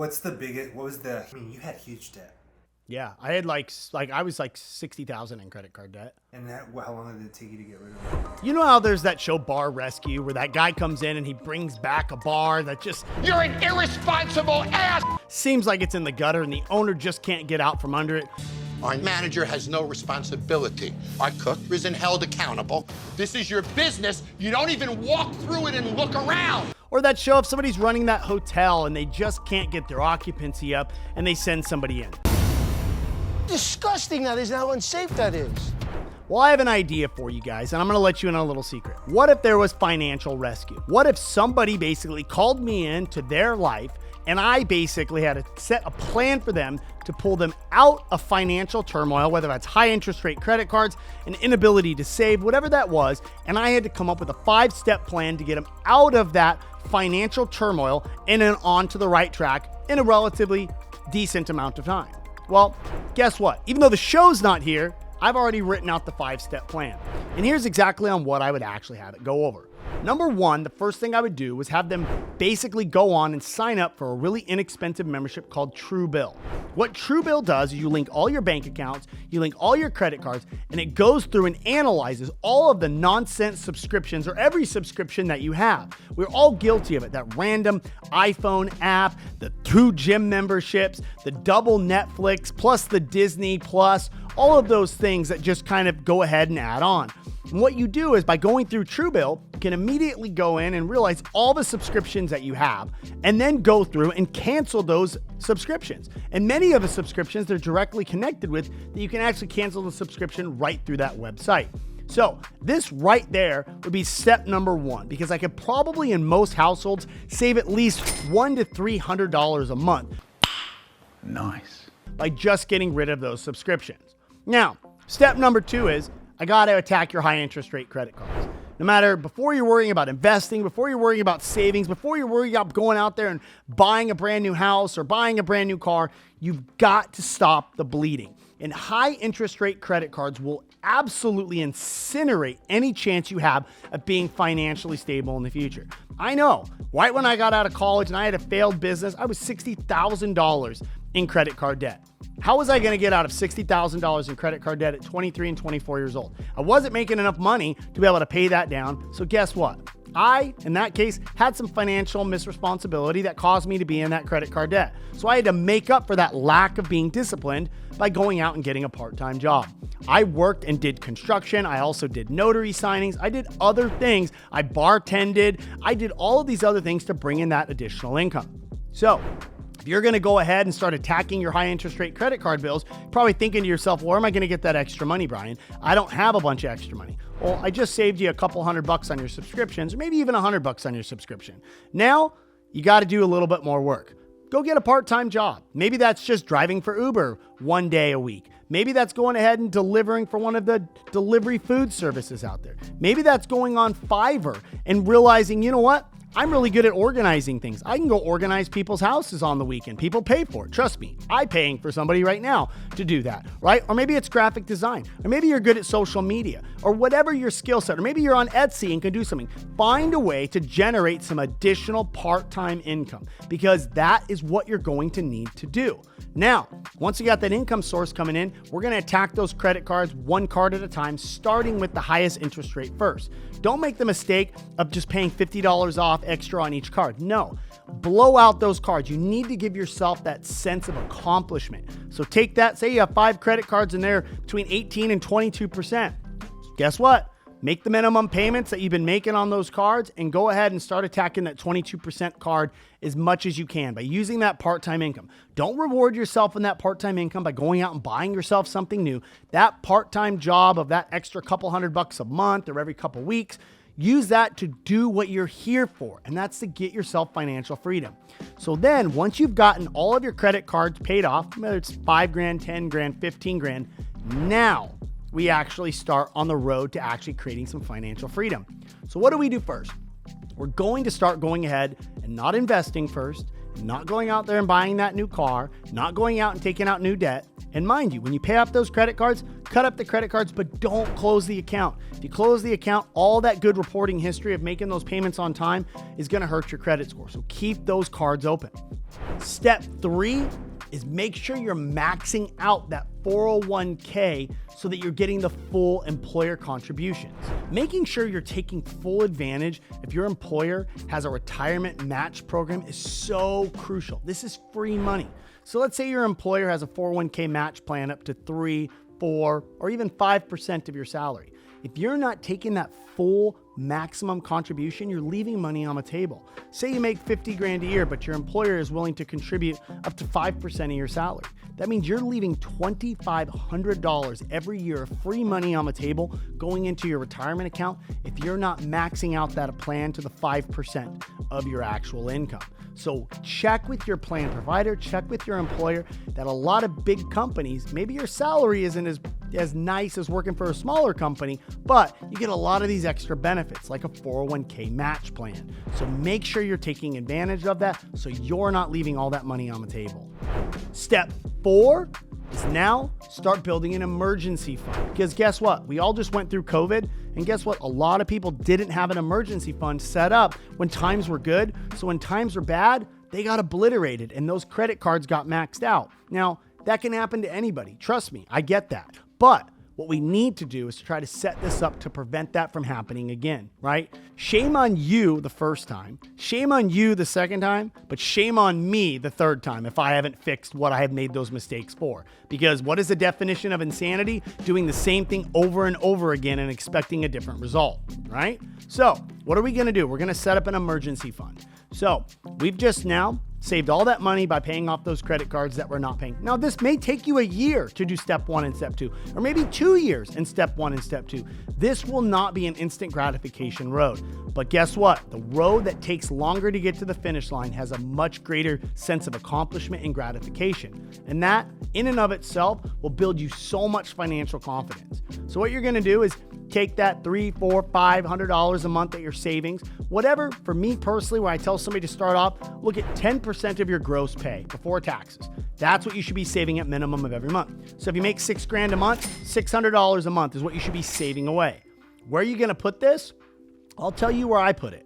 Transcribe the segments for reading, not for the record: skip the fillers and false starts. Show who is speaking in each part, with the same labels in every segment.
Speaker 1: What's the biggest, I mean, you had huge debt.
Speaker 2: Yeah, I had I was like 60,000 in credit card debt.
Speaker 1: And how long did it take you to get rid of it?
Speaker 2: You know how there's that show Bar Rescue where that guy comes in and he brings back a bar that just...
Speaker 3: You're an irresponsible ass!
Speaker 2: Seems like it's in the gutter and the owner just can't get out from under it.
Speaker 3: Our manager has no responsibility. Our cook isn't held accountable. This is your business. You don't even walk through it and look around.
Speaker 2: Or that show if somebody's running that hotel and they just can't get their occupancy up and they send somebody in.
Speaker 4: Disgusting that is, and how unsafe that is.
Speaker 2: Well, I have an idea for you guys, and I'm going to let you in on a little secret. What if there was financial rescue? What if somebody basically called me into their life and I basically had to set a plan for them to pull them out of financial turmoil, whether that's high interest rate credit cards, an inability to save, whatever that was, and I had to come up with a 5-step plan to get them out of that financial turmoil and then onto the right track in a relatively decent amount of time. Well, guess what? Even though the show's not here, I've already written out the 5-step plan. And here's exactly on what I would actually have it go over. Number one, the first thing I would do was have them basically go on and sign up for a really inexpensive membership called Truebill. What Truebill does is you link all your bank accounts, you link all your credit cards, and it goes through and analyzes all of the nonsense subscriptions or every subscription that you have. We're all guilty of it. That random iPhone app, the 2 gym memberships, the double Netflix, plus the Disney Plus, all of those things that just kind of go ahead and add on. And what you do is by going through Truebill, you can immediately go in and realize all the subscriptions that you have and then go through and cancel those subscriptions. And many of the subscriptions they're directly connected with that you can actually cancel the subscription right through that website. So this right there would be step number one, because I could probably in most households save at least $100 to $300 a month.
Speaker 5: Nice.
Speaker 2: By just getting rid of those subscriptions. Now, step number 2 is I got to attack your high interest rate credit cards. No matter, before you're worrying about investing, before you're worrying about savings, before you're worrying about going out there and buying a brand new house or buying a brand new car, you've got to stop the bleeding. And high interest rate credit cards will absolutely incinerate any chance you have of being financially stable in the future. I know, right when I got out of college and I had a failed business, I was $60,000 in credit card debt. How was I going to get out of $60,000 in credit card debt at 23 and 24 years old? I wasn't making enough money to be able to pay that down. So guess what? I, in that case, had some financial misresponsibility that caused me to be in that credit card debt. So I had to make up for that lack of being disciplined by going out and getting a part-time job. I worked and did construction. I also did notary signings. I did other things. I bartended. I did all of these other things to bring in that additional income. So if you're going to go ahead and start attacking your high interest rate credit card bills, you're probably thinking to yourself, where am I going to get that extra money, Brian? I don't have a bunch of extra money. Well, I just saved you a couple $100 on your subscriptions, or maybe even $100 on your subscription. Now you got to do a little bit more work. Go get a part-time job. Maybe that's just driving for Uber 1 day a week. Maybe that's going ahead and delivering for one of the delivery food services out there. Maybe that's going on Fiverr and realizing, you know what? I'm really good at organizing things. I can go organize people's houses on the weekend. People pay for it. Trust me, I'm paying for somebody right now to do that, right? Or maybe it's graphic design, or maybe you're good at social media, or whatever your skill set, or maybe you're on Etsy and can do something. Find a way to generate some additional part-time income, because that is what you're going to need to do. Now, once you got that income source coming in, we're going to attack those credit cards one card at a time, starting with the highest interest rate first. Don't make the mistake of just paying $50 off extra on each card. No, blow out those cards. You need to give yourself that sense of accomplishment. So take that, say you have 5 credit cards and they're between 18 and 22%. Guess what? Make the minimum payments that you've been making on those cards and go ahead and start attacking that 22% card as much as you can by using that part-time income. Don't reward yourself in that part-time income by going out and buying yourself something new. That part-time job of that extra couple $100 a month or every couple weeks, use that to do what you're here for, and that's to get yourself financial freedom. So then once you've gotten all of your credit cards paid off, whether it's $5,000, $10,000, $15,000, now we actually start on the road to actually creating some financial freedom. So what do we do first? We're going to start going ahead and not investing first, not going out there and buying that new car, not going out and taking out new debt. And mind you, when you pay off those credit cards, cut up the credit cards, but don't close the account. If you close the account, all that good reporting history of making those payments on time is going to hurt your credit score. So keep those cards open. Step 3 is make sure you're maxing out that 401k so that you're getting the full employer contributions. Making sure you're taking full advantage if your employer has a retirement match program is so crucial. This is free money. So let's say your employer has a 401k match plan up to 3, 4, or even 5% of your salary. If you're not taking that full maximum contribution, you're leaving money on the table. Say you make 50 grand a year, but your employer is willing to contribute up to 5% of your salary. That means you're leaving $2,500 every year of free money on the table going into your retirement account if you're not maxing out that plan to the 5% of your actual income. So check with your plan provider, check with your employer that a lot of big companies, maybe your salary isn't as nice as working for a smaller company, but you get a lot of these extra benefits like a 401k match plan. So make sure you're taking advantage of that so you're not leaving all that money on the table. Step 4 is now start building an emergency fund. Because guess what? We all just went through COVID, and guess what? A lot of people didn't have an emergency fund set up when times were good. So when times were bad, they got obliterated and those credit cards got maxed out. Now, that can happen to anybody. Trust me, I get that. But what we need to do is to try to set this up to prevent that from happening again, right? Shame on you the first time, shame on you the second time, but shame on me the third time if I haven't fixed what I have made those mistakes for. Because what is the definition of insanity? Doing the same thing over and over again and expecting a different result, right? So what are we gonna do? We're gonna set up an emergency fund. So we've just now saved all that money by paying off those credit cards that we're not paying. Now, this may take you a year to do step 1 and step 2, or maybe 2 years in step 1 and step 2. This will not be an instant gratification road. But guess what? The road that takes longer to get to the finish line has a much greater sense of accomplishment and gratification. And that, in and of itself, will build you so much financial confidence. So what you're gonna do is take that $300, $400, $500 a month that you're savings, whatever. For me personally, when I tell somebody to start off, look at 10% of your gross pay before taxes. That's what you should be saving at minimum of every month. So if you make $6 grand a month, $600 a month is what you should be saving away. Where are you gonna put this? I'll tell you where I put it.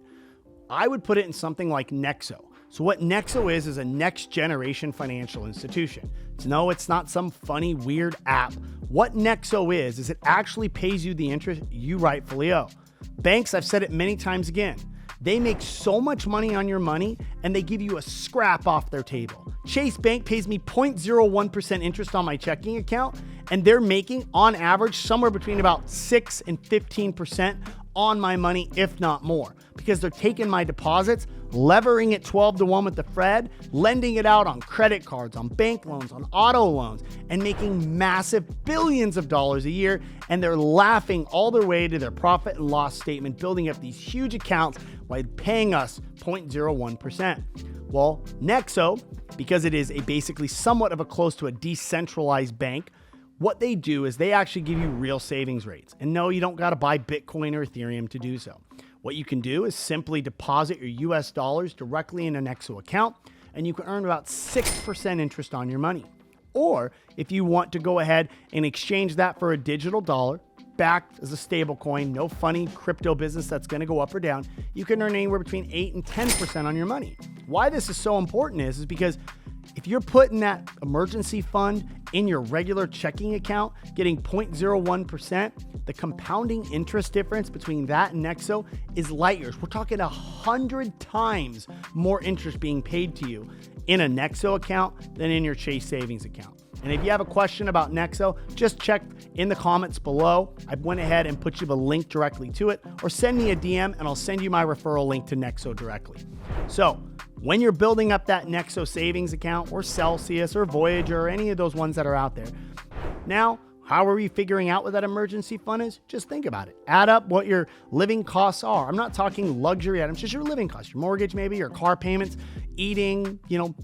Speaker 2: I would put it in something like Nexo. So what Nexo is a next generation financial institution. No, it's not some funny, weird app. What Nexo is it actually pays you the interest you rightfully owe. Banks, I've said it many times again, they make so much money on your money and they give you a scrap off their table. Chase Bank pays me 0.01% interest on my checking account, and they're making on average somewhere between about 6 and 15% on my money, if not more, because they're taking my deposits, levering it 12-1 with the Fed, lending it out on credit cards, on bank loans, on auto loans, and making massive billions of dollars a year. And they're laughing all their way to their profit and loss statement, building up these huge accounts while paying us 0.01%. Well, Nexo, because it is basically somewhat of a close to a decentralized bank, what they do is they actually give you real savings rates. And no, you don't got to buy Bitcoin or Ethereum to do so. What you can do is simply deposit your US dollars directly in a Nexo account, and you can earn about 6% interest on your money. Or if you want to go ahead and exchange that for a digital dollar, backed as a stable coin, no funny crypto business that's going to go up or down, you can earn anywhere between 8 and 10% on your money. Why this is so important is because if you're putting that emergency fund in your regular checking account, getting 0.01%, the compounding interest difference between that and Nexo is light years. We're talking 100 times more interest being paid to you in a Nexo account than in your Chase savings account. And if you have a question about Nexo, just check in the comments below. I went ahead and put you the link directly to it, or send me a DM and I'll send you my referral link to Nexo directly. So when you're building up that Nexo savings account, or Celsius or Voyager or any of those ones that are out there, now, how are we figuring out what that emergency fund is? Just think about it. Add up what your living costs are. I'm not talking luxury items, just your living costs, your mortgage maybe, your car payments, eating,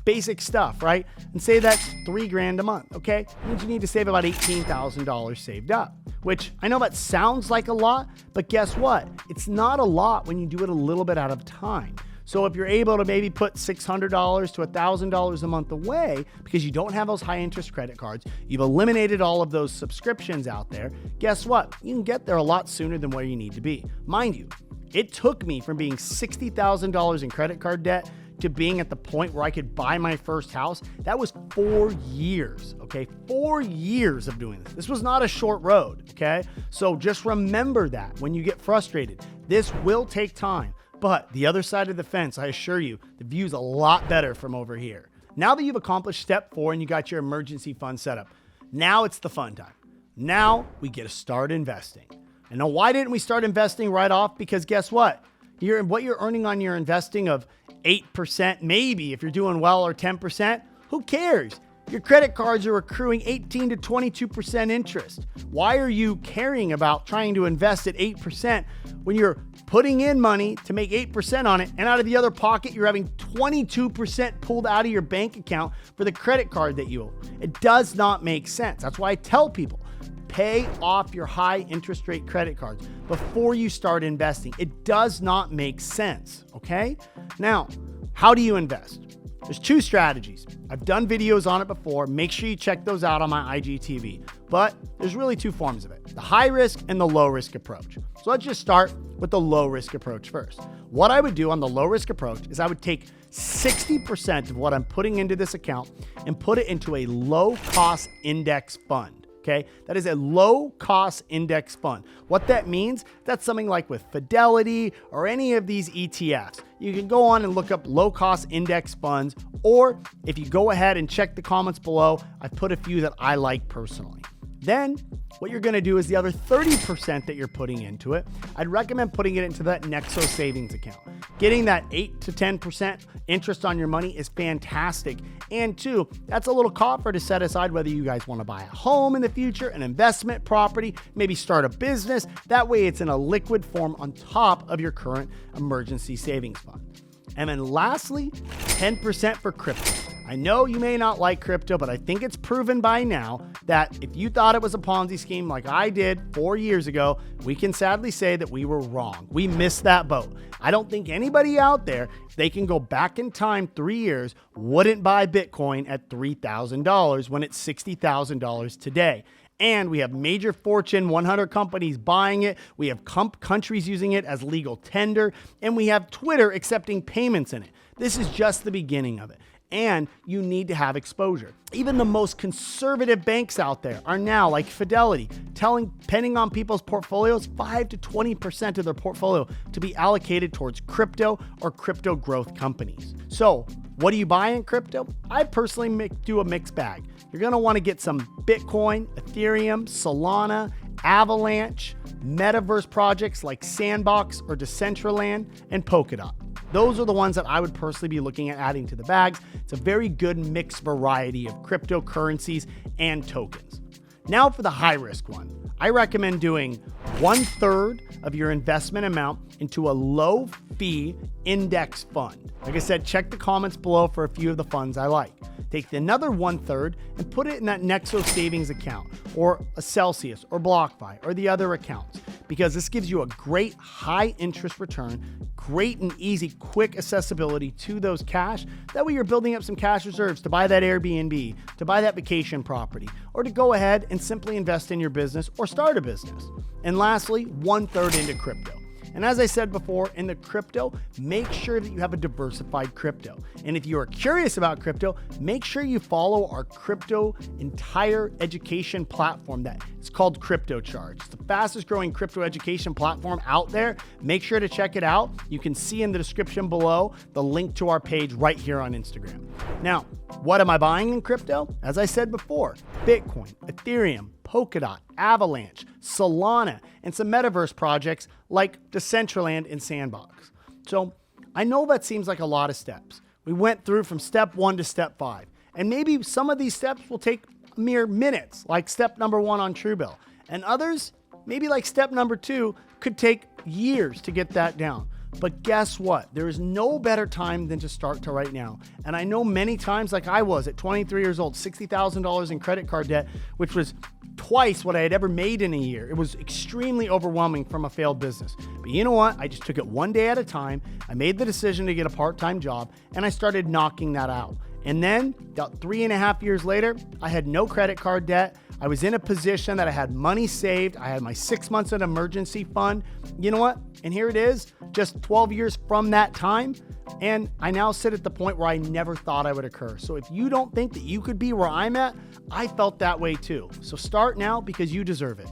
Speaker 2: basic stuff, right? And say that's $3 grand a month, okay? That means you need to save about $18,000 saved up, which I know that sounds like a lot, but guess what? It's not a lot when you do it a little bit at a time. So if you're able to maybe put $600 to $1,000 a month away because you don't have those high interest credit cards, you've eliminated all of those subscriptions out there, guess what? You can get there a lot sooner than where you need to be. Mind you, it took me from being $60,000 in credit card debt to being at the point where I could buy my first house, that was 4 years, okay? 4 years of doing this. This was not a short road, okay? So just remember that when you get frustrated. This will take time, but the other side of the fence, I assure you, the view's a lot better from over here. Now that you've accomplished step 4 and you got your emergency fund set up, now it's the fun time. Now we get to start investing. And now why didn't we start investing right off? Because guess what? What you're earning on your investing of 8%, maybe if you're doing well, or 10%, who cares? Your credit cards are accruing 18 to 22% interest. Why are you caring about trying to invest at 8% when you're putting in money to make 8% on it, and out of the other pocket, you're having 22% pulled out of your bank account for the credit card that you owe? It does not make sense. That's why I tell people, pay off your high interest rate credit cards before you start investing. It does not make sense, okay? Now, how do you invest? There's 2 strategies. I've done videos on it before. Make sure you check those out on my IGTV. But there's really 2 forms of it, the high risk and the low risk approach. So let's just start with the low risk approach first. What I would do on the low risk approach is I would take 60% of what I'm putting into this account and put it into a low cost index fund. Okay, that is a low cost index fund. What that means, that's something like with Fidelity or any of these ETFs. You can go on and look up low cost index funds, or if you go ahead and check the comments below, I put a few that I like personally. Then what you're going to do is the other 30% that you're putting into it, I'd recommend putting it into that Nexo savings account. Getting that 8 to 10% interest on your money is fantastic. And 2, that's a little coffer to set aside whether you guys want to buy a home in the future, an investment property, maybe start a business. That way it's in a liquid form on top of your current emergency savings fund. And then lastly, 10% for crypto. I know you may not like crypto, but I think it's proven by now that if you thought it was a Ponzi scheme like I did 4 years ago, we can sadly say that we were wrong. We missed that boat. I don't think anybody out there, if they can go back in time 3 years, wouldn't buy Bitcoin at $3,000 when it's $60,000 today. And we have major Fortune 100 companies buying it. We have countries using it as legal tender, and we have Twitter accepting payments in it. This is just the beginning of it. And you need to have exposure. Even the most conservative banks out there are now, like Fidelity, depending on people's portfolios, 5 to 20% of their portfolio to be allocated towards crypto or crypto growth companies. So what do you buy in crypto? I personally do a mixed bag. You're going to want to get some Bitcoin, Ethereum, Solana, Avalanche, metaverse projects like Sandbox or Decentraland, and Polkadot. Those are the ones that I would personally be looking at adding to the bags. It's a very good mixed variety of cryptocurrencies and tokens. Now for the high risk one, I recommend doing 1/3 of your investment amount into a low fee index fund. Like I said, check the comments below for a few of the funds I like. Take another 1/3 and put it in that Nexo savings account or a Celsius or BlockFi or the other accounts, because this gives you a great high interest return, great and easy, quick accessibility to those cash. That way you're building up some cash reserves to buy that Airbnb, to buy that vacation property, or to go ahead and simply invest in your business or start a business. And lastly, 1/3 into crypto. And as I said before, in the crypto, make sure that you have a diversified crypto. And if you are curious about crypto, make sure you follow our crypto entire education platform that it's called Crypto Charge. It's the fastest growing crypto education platform out there. Make sure to check it out. You can see in the description below the link to our page right here on Instagram. Now, what am I buying in crypto? As I said before, Bitcoin, Ethereum, Polkadot, Avalanche, Solana, and some metaverse projects like Decentraland and Sandbox. So I know that seems like a lot of steps. We went through from step 1 to step 5, and maybe some of these steps will take mere minutes, like step number 1 on Truebill, and others, maybe like step number 2, could take years to get that down. But guess what? There is no better time than to start to right now. And I know many times, like I was at 23 years old, $60,000 in credit card debt, which was twice what I had ever made in a year. It was extremely overwhelming from a failed business. But you know what? I just took it one day at a time. I made the decision to get a part-time job, and I started knocking that out. And then about 3.5 years later, I had no credit card debt. I was in a position that I had money saved. I had my 6 months in emergency fund. You know what? And here it is, just 12 years from that time. And I now sit at the point where I never thought I would occur. So if you don't think that you could be where I'm at, I felt that way too. So start now because you deserve it.